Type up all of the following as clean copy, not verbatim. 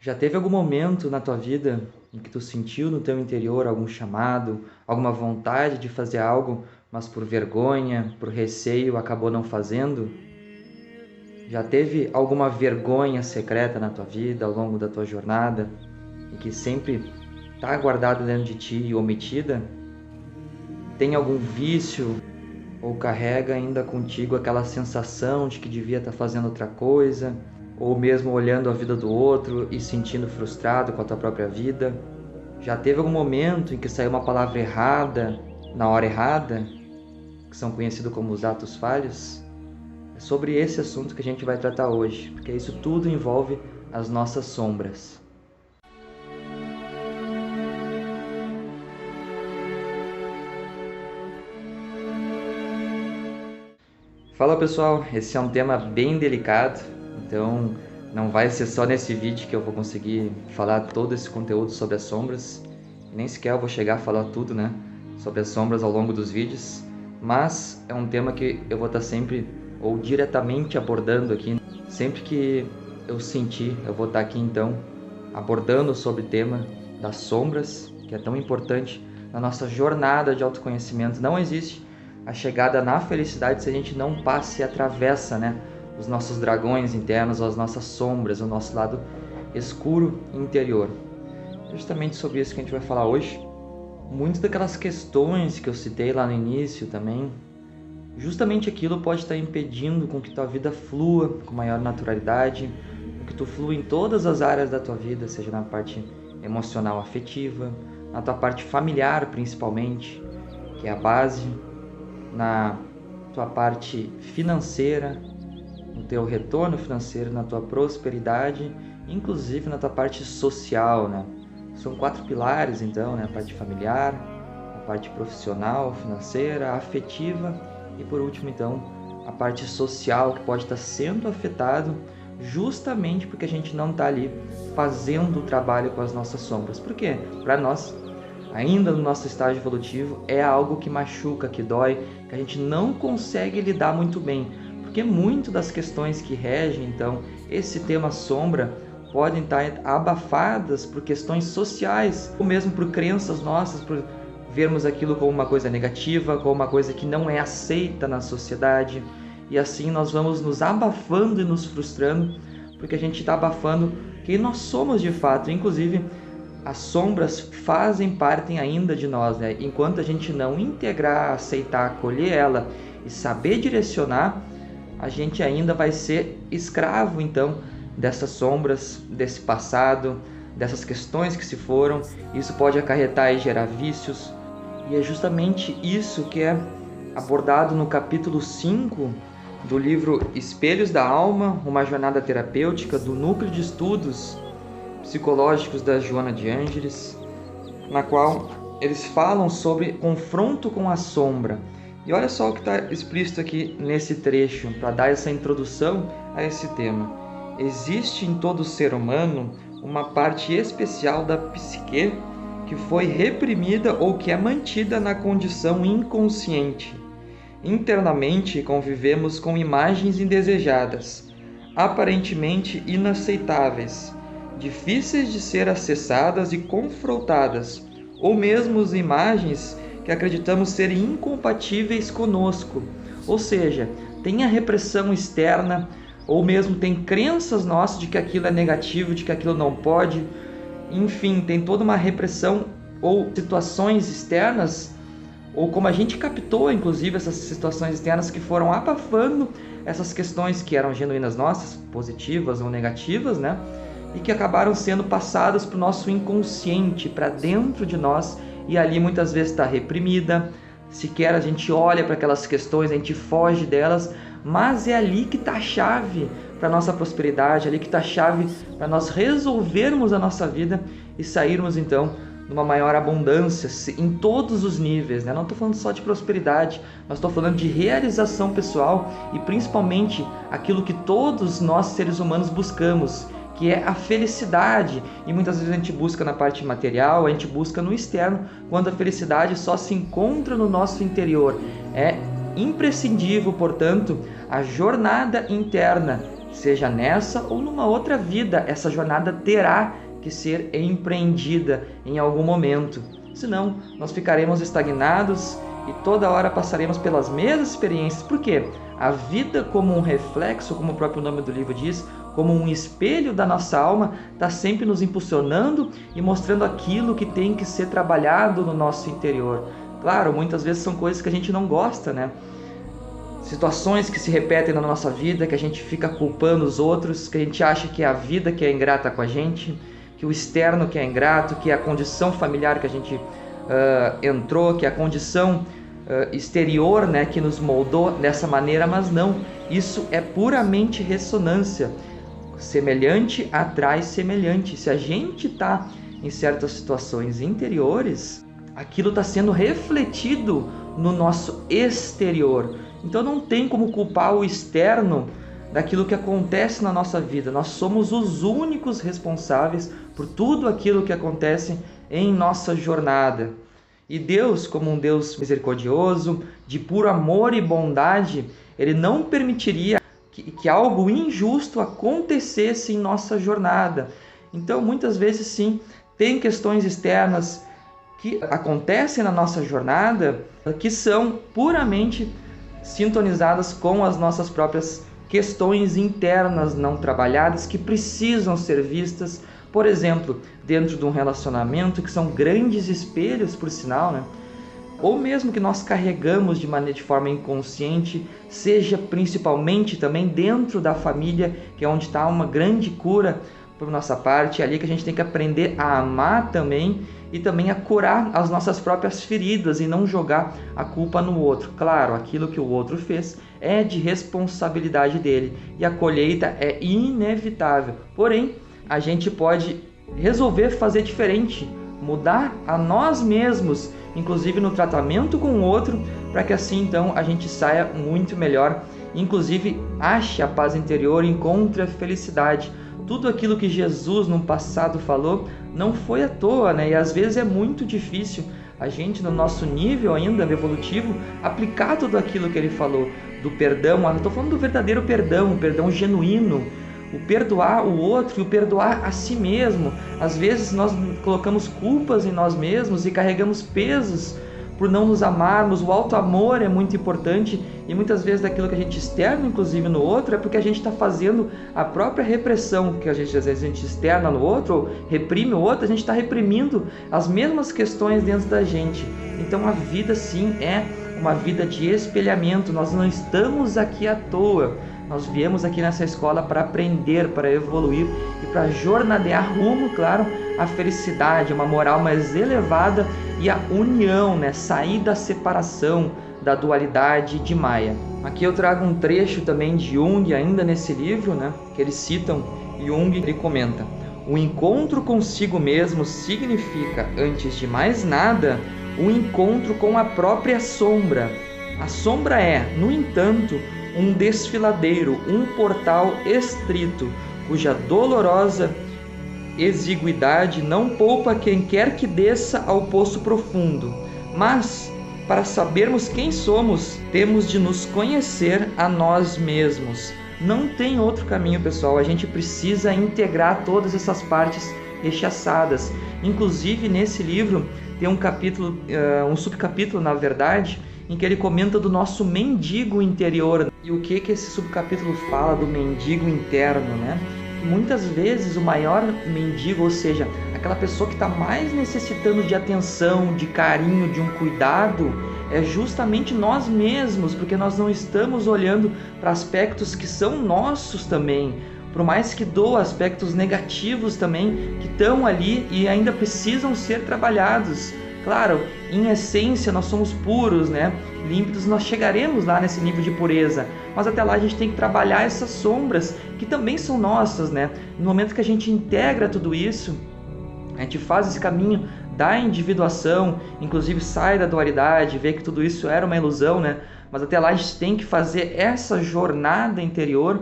Já teve algum momento na tua vida em que tu sentiu no teu interior algum chamado, alguma vontade de fazer algo, mas por vergonha, por receio, acabou não fazendo? Já teve alguma vergonha secreta na tua vida ao longo da tua jornada e que sempre está guardada dentro de ti e omitida? Tem algum vício ou carrega ainda contigo aquela sensação de que devia estar fazendo outra coisa, ou mesmo olhando a vida do outro e sentindo frustrado com a tua própria vida? Já teve algum momento em que saiu uma palavra errada, na hora errada, que são conhecidos como os atos falhos? É sobre esse assunto que a gente vai tratar hoje, porque isso tudo envolve as nossas sombras. Fala pessoal, esse é um tema bem delicado, então não vai ser só nesse vídeo que eu vou conseguir falar todo esse conteúdo sobre as sombras, nem sequer eu vou chegar a falar tudo, né, sobre as sombras ao longo dos vídeos, mas é um tema que eu vou estar sempre ou diretamente abordando aqui, sempre que eu sentir, eu vou estar aqui então abordando sobre o tema das sombras, que é tão importante na nossa jornada de autoconhecimento. Não existe a chegada na felicidade se a gente não passa e atravessa, né, os nossos dragões internos, ou as nossas sombras, o nosso lado escuro interior. É justamente sobre isso que a gente vai falar hoje. Muitas daquelas questões que eu citei lá no início também, justamente aquilo pode estar impedindo com que tua vida flua com maior naturalidade, com que tu flua em todas as áreas da tua vida, seja na parte emocional, afetiva, na tua parte familiar principalmente, que é a base, na tua parte financeira, no teu retorno financeiro, na tua prosperidade, inclusive na tua parte social, né? São 4 pilares, então, né? A parte familiar, a parte profissional, financeira, afetiva e, por último, então, a parte social, que pode estar sendo afetado justamente porque a gente não está ali fazendo o trabalho com as nossas sombras. Por quê? Para nós, ainda no nosso estágio evolutivo, é algo que machuca, que dói, que a gente não consegue lidar muito bem, porque muito das questões que regem, então, esse tema sombra, podem estar abafadas por questões sociais, ou mesmo por crenças nossas, por vermos aquilo como uma coisa negativa, como uma coisa que não é aceita na sociedade, e assim nós vamos nos abafando e nos frustrando, porque a gente está abafando quem nós somos de fato. Inclusive, as sombras fazem parte ainda de nós, né? Enquanto a gente não integrar, aceitar, acolher ela e saber direcionar, a gente ainda vai ser escravo, então, dessas sombras, desse passado, dessas questões que se foram. Isso pode acarretar e gerar vícios, e é justamente isso que é abordado no capítulo 5 do livro Espelhos da Alma, uma jornada terapêutica, do Núcleo de Estudos Psicológicos da Joana de Ângeles, na qual eles falam sobre confronto com a sombra. E olha só o que está explícito aqui nesse trecho, para dar essa introdução a esse tema. Existe em todo ser humano uma parte especial da psique que foi reprimida ou que é mantida na condição inconsciente. Internamente convivemos com imagens indesejadas, aparentemente inaceitáveis, difíceis de ser acessadas e confrontadas, ou mesmo imagens que acreditamos serem incompatíveis conosco. Ou seja, tem a repressão externa, ou mesmo tem crenças nossas de que aquilo é negativo, de que aquilo não pode. Enfim, tem toda uma repressão ou situações externas, ou como a gente captou, inclusive, essas situações externas que foram abafando essas questões que eram genuínas nossas, positivas ou negativas, né? E que acabaram sendo passadas para o nosso inconsciente, para dentro de nós, e ali muitas vezes está reprimida. Sequer a gente olha para aquelas questões, a gente foge delas, mas é ali que está a chave para a nossa prosperidade, ali que está a chave para nós resolvermos a nossa vida e sairmos então numa maior abundância em todos os níveis, né? Não estou falando só de prosperidade, mas estou falando de realização pessoal e principalmente aquilo que todos nós seres humanos buscamos, que é a felicidade. E muitas vezes a gente busca na parte material, a gente busca no externo, quando a felicidade só se encontra no nosso interior. É imprescindível, portanto, a jornada interna seja nessa ou numa outra vida, essa jornada terá que ser empreendida em algum momento. Senão, nós ficaremos estagnados e toda hora passaremos pelas mesmas experiências. Por quê? A vida, como um reflexo, como o próprio nome do livro diz, como um espelho da nossa alma, está sempre nos impulsionando e mostrando aquilo que tem que ser trabalhado no nosso interior. Claro, muitas vezes são coisas que a gente não gosta, né? Situações que se repetem na nossa vida, que a gente fica culpando os outros, que a gente acha que é a vida que é ingrata com a gente, que o externo que é ingrato, que é a condição familiar que a gente entrou, que é a condição exterior, né, que nos moldou dessa maneira, mas não, isso é puramente ressonância. Semelhante atrai semelhante. Se a gente está em certas situações interiores, aquilo está sendo refletido no nosso exterior. Então não tem como culpar o externo daquilo que acontece na nossa vida. Nós somos os únicos responsáveis por tudo aquilo que acontece em nossa jornada. E Deus, como um Deus misericordioso, de puro amor e bondade, Ele não permitiria que algo injusto acontecesse em nossa jornada. Então, muitas vezes, sim, tem questões externas que acontecem na nossa jornada que são puramente sintonizadas com as nossas próprias questões internas não trabalhadas que precisam ser vistas. Por exemplo, dentro de um relacionamento, que são grandes espelhos, por sinal, né? Ou mesmo que nós carregamos de forma inconsciente, seja principalmente também dentro da família, que é onde está uma grande cura por nossa parte, é ali que a gente tem que aprender a amar também e também a curar as nossas próprias feridas e não jogar a culpa no outro. Claro, aquilo que o outro fez é de responsabilidade dele e a colheita é inevitável. Porém, a gente pode resolver fazer diferente, mudar a nós mesmos, inclusive no tratamento com o outro, para que assim então a gente saia muito melhor, inclusive ache a paz interior, encontre a felicidade. Tudo aquilo que Jesus no passado falou não foi à toa, né? E às vezes é muito difícil a gente, no nosso nível ainda evolutivo, aplicar tudo aquilo que ele falou, do perdão. Eu estou falando do verdadeiro perdão, o perdão genuíno, o perdoar o outro e o perdoar a si mesmo. Às vezes nós colocamos culpas em nós mesmos e carregamos pesos por não nos amarmos. O auto-amor é muito importante e muitas vezes daquilo que a gente externa, inclusive no outro, é porque a gente está fazendo a própria repressão que às vezes a gente externa no outro, ou reprime o outro, a gente está reprimindo as mesmas questões dentro da gente. Então a vida sim é uma vida de espelhamento, nós não estamos aqui à toa. Nós viemos aqui nessa escola para aprender, para evoluir e para jornadear rumo, claro, à felicidade, uma moral mais elevada e a união, né? Sair da separação, da dualidade de Maia. Aqui eu trago um trecho também de Jung, ainda nesse livro, né? Que eles citam. Jung, ele comenta: o encontro consigo mesmo significa, antes de mais nada, o encontro com a própria sombra. A sombra é, no entanto, um desfiladeiro, um portal estrito, cuja dolorosa exiguidade não poupa quem quer que desça ao poço profundo. Mas, para sabermos quem somos, temos de nos conhecer a nós mesmos. Não tem outro caminho, pessoal. A gente precisa integrar todas essas partes rechaçadas. Inclusive, nesse livro, tem um capítulo, um subcapítulo, na verdade, em que ele comenta do nosso mendigo interior. E o que esse subcapítulo fala do mendigo interno, né? Muitas vezes o maior mendigo, ou seja, aquela pessoa que está mais necessitando de atenção, de carinho, de um cuidado, é justamente nós mesmos, porque nós não estamos olhando para aspectos que são nossos também, por mais que doa aspectos negativos também, que estão ali e ainda precisam ser trabalhados. Claro, em essência nós somos puros, né? Límpidos, nós chegaremos lá nesse nível de pureza, mas até lá a gente tem que trabalhar essas sombras que também são nossas, né? No momento que a gente integra tudo isso, a gente faz esse caminho da individuação, inclusive sai da dualidade, vê que tudo isso era uma ilusão, né? Mas até lá a gente tem que fazer essa jornada interior.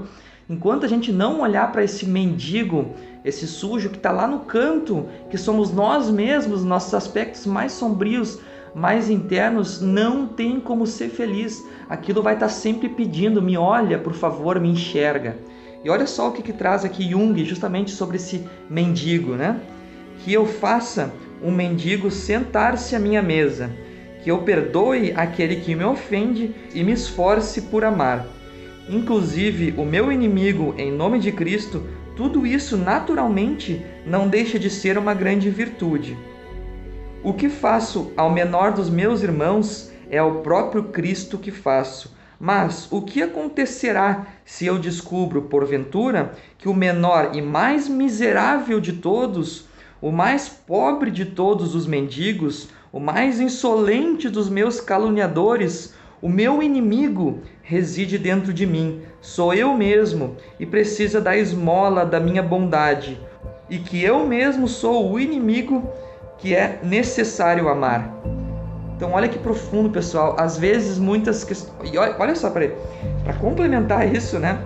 Enquanto a gente não olhar para esse mendigo, esse sujo que está lá no canto, que somos nós mesmos, nossos aspectos mais sombrios, mais internos, não tem como ser feliz. Aquilo vai estar sempre pedindo: me olha, por favor, me enxerga. E olha só o que traz aqui Jung justamente sobre esse mendigo, né? Que eu faça um mendigo sentar-se à minha mesa, que eu perdoe aquele que me ofende e me esforce por amar. Inclusive o meu inimigo em nome de Cristo, tudo isso naturalmente não deixa de ser uma grande virtude. O que faço ao menor dos meus irmãos é ao próprio Cristo que faço. Mas o que acontecerá se eu descubro, porventura, que o menor e mais miserável de todos, o mais pobre de todos os mendigos, o mais insolente dos meus caluniadores, o meu inimigo, reside dentro de mim, sou eu mesmo, e precisa da esmola da minha bondade, e que eu mesmo sou o inimigo que é necessário amar. Então olha que profundo, pessoal. Às vezes muitas questões... E olha só, para complementar isso, né?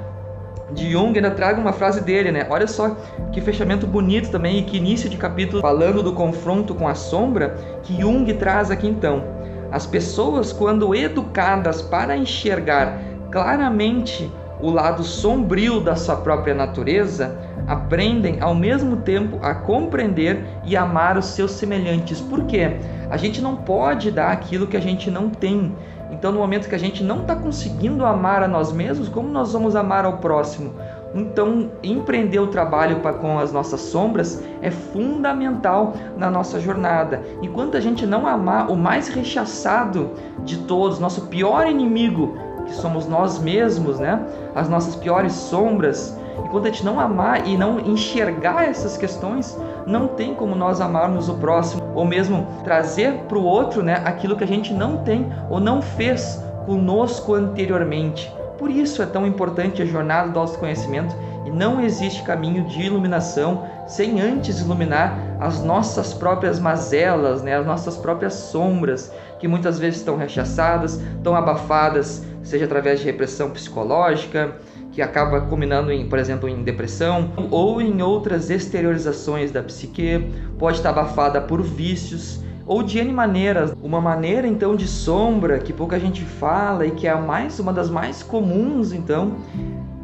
De Jung, ainda trago uma frase dele, né? Olha só que fechamento bonito também, e que início de capítulo falando do confronto com a sombra, que Jung traz aqui então. As pessoas, quando educadas para enxergar claramente o lado sombrio da sua própria natureza, aprendem ao mesmo tempo a compreender e amar os seus semelhantes. Por quê? A gente não pode dar aquilo que a gente não tem. Então, no momento que a gente não está conseguindo amar a nós mesmos, como nós vamos amar ao próximo? Então, empreender o trabalho com as nossas sombras é fundamental na nossa jornada. Enquanto a gente não amar o mais rechaçado de todos, nosso pior inimigo, que somos nós mesmos, né? As nossas piores sombras, enquanto a gente não amar e não enxergar essas questões, não tem como nós amarmos o próximo, ou mesmo trazer para o outro, né, aquilo que a gente não tem ou não fez conosco anteriormente. Por isso é tão importante a jornada do autoconhecimento, e não existe caminho de iluminação sem antes iluminar as nossas próprias mazelas, né, as nossas próprias sombras, que muitas vezes estão rechaçadas, estão abafadas, seja através de repressão psicológica, que acaba culminando em, por exemplo, em depressão, ou em outras exteriorizações da psique, pode estar abafada por vícios, ou de N maneiras. Uma maneira, então, de sombra, que pouca gente fala e que é uma das mais comuns, então,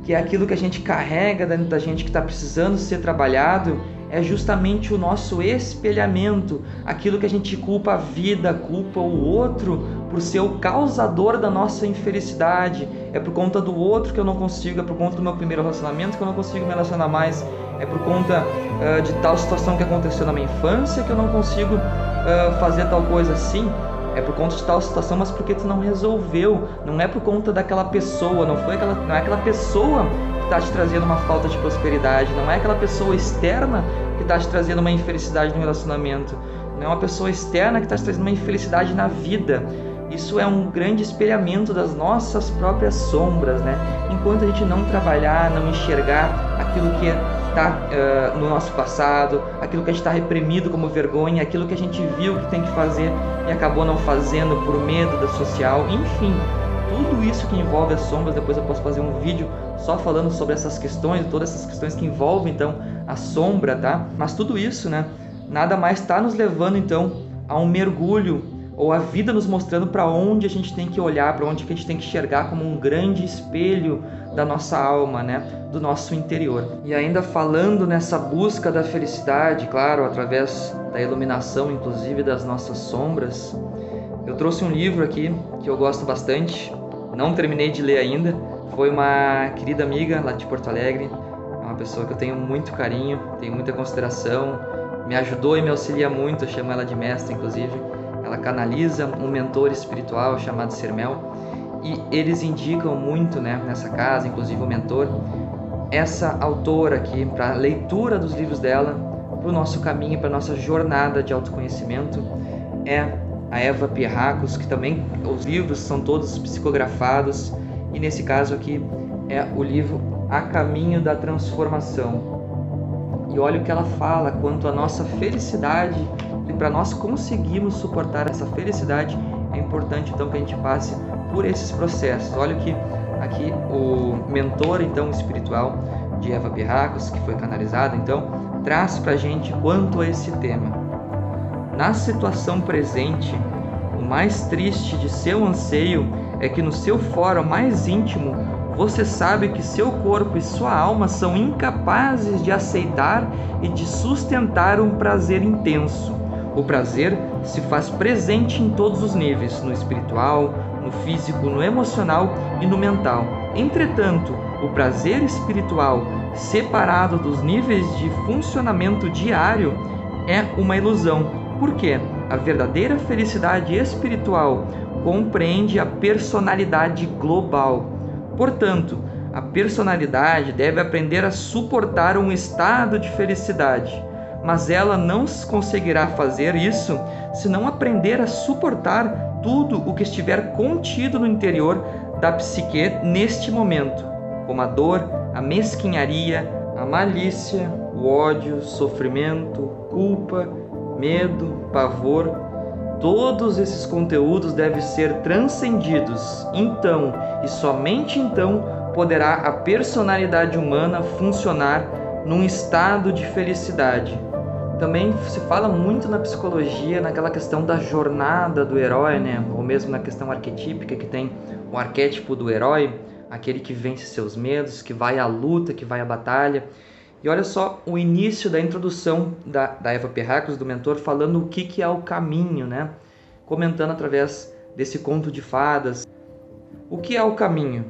que é aquilo que a gente carrega dentro da gente, que está precisando ser trabalhado, é justamente o nosso espelhamento, aquilo que a gente culpa a vida, culpa o outro por ser o causador da nossa infelicidade. É por conta do outro que eu não consigo, é por conta do meu primeiro relacionamento que eu não consigo me relacionar mais, é por conta de tal situação que aconteceu na minha infância que eu não consigo fazer tal coisa assim. É por conta de tal situação, mas porque tu não resolveu. Não é por conta daquela pessoa, não é aquela pessoa que está te trazendo uma falta de prosperidade, não é aquela pessoa externa que está te trazendo uma infelicidade no relacionamento, não é uma pessoa externa que está te trazendo uma infelicidade na vida. Isso é um grande espelhamento das nossas próprias sombras, né? Enquanto a gente não trabalhar, não enxergar aquilo que está no nosso passado, aquilo que a gente está reprimido como vergonha, aquilo que a gente viu que tem que fazer e acabou não fazendo por medo da social, enfim, tudo isso que envolve as sombras. Depois eu posso fazer um vídeo só falando sobre essas questões, todas essas questões que envolvem então a sombra, tá? Mas tudo isso, né, nada mais está nos levando então a um mergulho, ou a vida nos mostrando para onde a gente tem que olhar, para onde que a gente tem que enxergar como um grande espelho da nossa alma, né? Do nosso interior. E ainda falando nessa busca da felicidade, claro, através da iluminação, inclusive das nossas sombras, eu trouxe um livro aqui que eu gosto bastante, não terminei de ler ainda, foi uma querida amiga lá de Porto Alegre, é uma pessoa que eu tenho muito carinho, tenho muita consideração, me ajudou e me auxilia muito, eu chamo ela de mestre, inclusive. Ela canaliza um mentor espiritual chamado Sermel, e eles indicam muito, né, nessa casa, inclusive o mentor, essa autora aqui, para a leitura dos livros dela, para o nosso caminho, para a nossa jornada de autoconhecimento, é a Eva Pierrakos, que também os livros são todos psicografados, e nesse caso aqui é o livro A Caminho da Transformação. E olha o que ela fala quanto à nossa felicidade. E para nós conseguirmos suportar essa felicidade, é importante então que a gente passe por esses processos. Olha que aqui o mentor então espiritual de Eva Pierrakos, que foi canalizado, então traz para a gente quanto a esse tema. Na situação presente, o mais triste de seu anseio é que no seu fórum mais íntimo você sabe que seu corpo e sua alma são incapazes de aceitar e de sustentar um prazer intenso. O prazer se faz presente em todos os níveis, no espiritual, no físico, no emocional e no mental. Entretanto, o prazer espiritual, separado dos níveis de funcionamento diário, é uma ilusão. Por quê? A verdadeira felicidade espiritual compreende a personalidade global. Portanto, a personalidade deve aprender a suportar um estado de felicidade, mas ela não conseguirá fazer isso se não aprender a suportar tudo o que estiver contido no interior da psique neste momento, como a dor, a mesquinharia, a malícia, o ódio, sofrimento, culpa, medo, pavor. Todos esses conteúdos devem ser transcendidos. Então, e somente então, poderá a personalidade humana funcionar num estado de felicidade. Também se fala muito na psicologia, naquela questão da jornada do herói, né? Ou mesmo na questão arquetípica, que tem o arquétipo do herói, aquele que vence seus medos, que vai à luta, que vai à batalha. E olha só o início da introdução da Eva Pierrakos, do mentor, falando o que é o caminho, né? Comentando através desse conto de fadas. O que é o caminho?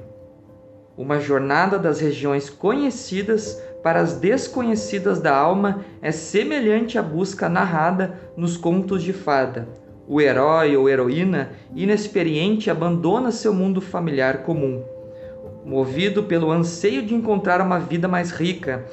Uma jornada das regiões conhecidas para as desconhecidas da alma é semelhante à busca narrada nos contos de fada. O herói ou heroína inexperiente abandona seu mundo familiar comum, movido pelo anseio de encontrar uma vida mais rica,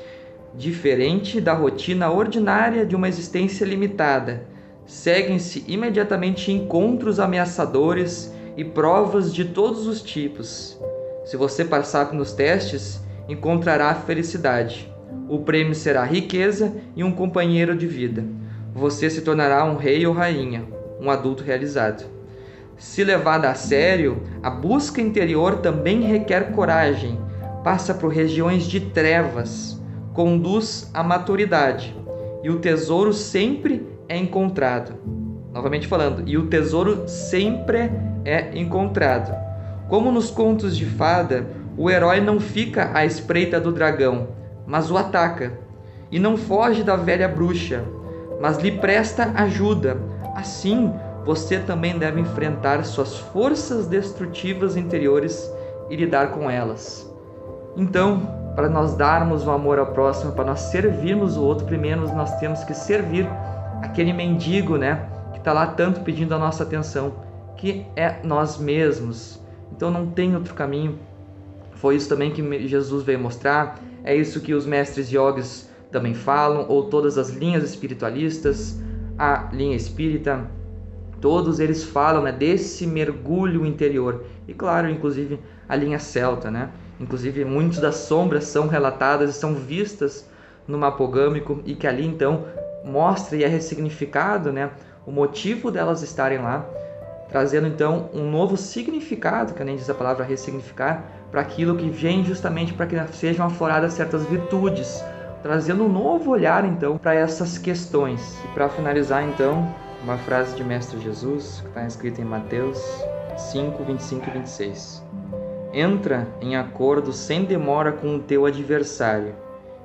diferente da rotina ordinária de uma existência limitada. Seguem-se imediatamente encontros ameaçadores e provas de todos os tipos. Se você passar nos testes, encontrará a felicidade. O prêmio será riqueza e um companheiro de vida. Você se tornará um rei ou rainha, um adulto realizado. Se levada a sério, a busca interior também requer coragem, passa por regiões de trevas, conduz à maturidade, e o tesouro sempre é encontrado. Novamente falando, e o tesouro sempre é encontrado. Como nos contos de fada, o herói não fica à espreita do dragão, mas o ataca, e não foge da velha bruxa, mas lhe presta ajuda. Assim, você também deve enfrentar suas forças destrutivas interiores e lidar com elas. Então, para nós darmos o amor ao próximo, para nós servirmos o outro, primeiro nós temos que servir aquele mendigo, né, que está lá tanto pedindo a nossa atenção, que é nós mesmos. Então não tem outro caminho. Foi isso também que Jesus veio mostrar, é isso que os mestres yogis também falam, ou todas as linhas espiritualistas, a linha espírita, todos eles falam, né, desse mergulho interior. E claro, inclusive a linha celta, né? Inclusive muitas das sombras são relatadas e são vistas no mapogâmico, e que ali então mostra e é ressignificado, né, o motivo delas estarem lá, trazendo então um novo significado, que nem diz a palavra ressignificar, para aquilo que vem justamente para que sejam afloradas certas virtudes, trazendo um novo olhar então para essas questões. E para finalizar então, uma frase de Mestre Jesus, que está escrita em Mateus 5, 25 e 26. Entra em acordo sem demora com o teu adversário,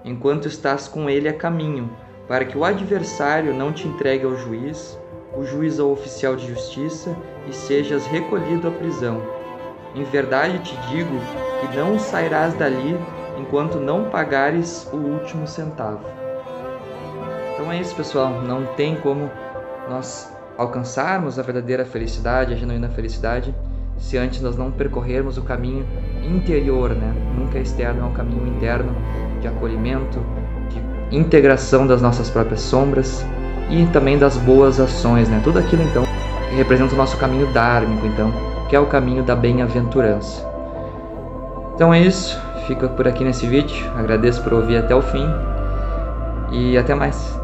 enquanto estás com ele a caminho, para que o adversário não te entregue ao juiz, o juiz ao oficial de justiça, e sejas recolhido à prisão. Em verdade te digo que não sairás dali enquanto não pagares o último centavo. Então é isso, pessoal. Não tem como nós alcançarmos a verdadeira felicidade, a genuína felicidade, se antes nós não percorrermos o caminho interior, né? Nunca é externo, é um caminho interno de acolhimento, de integração das nossas próprias sombras e também das boas ações, né? Tudo aquilo então que representa o nosso caminho dármico, então, que é o caminho da bem-aventurança. Então é isso, fica por aqui nesse vídeo. Agradeço por ouvir até o fim e até mais.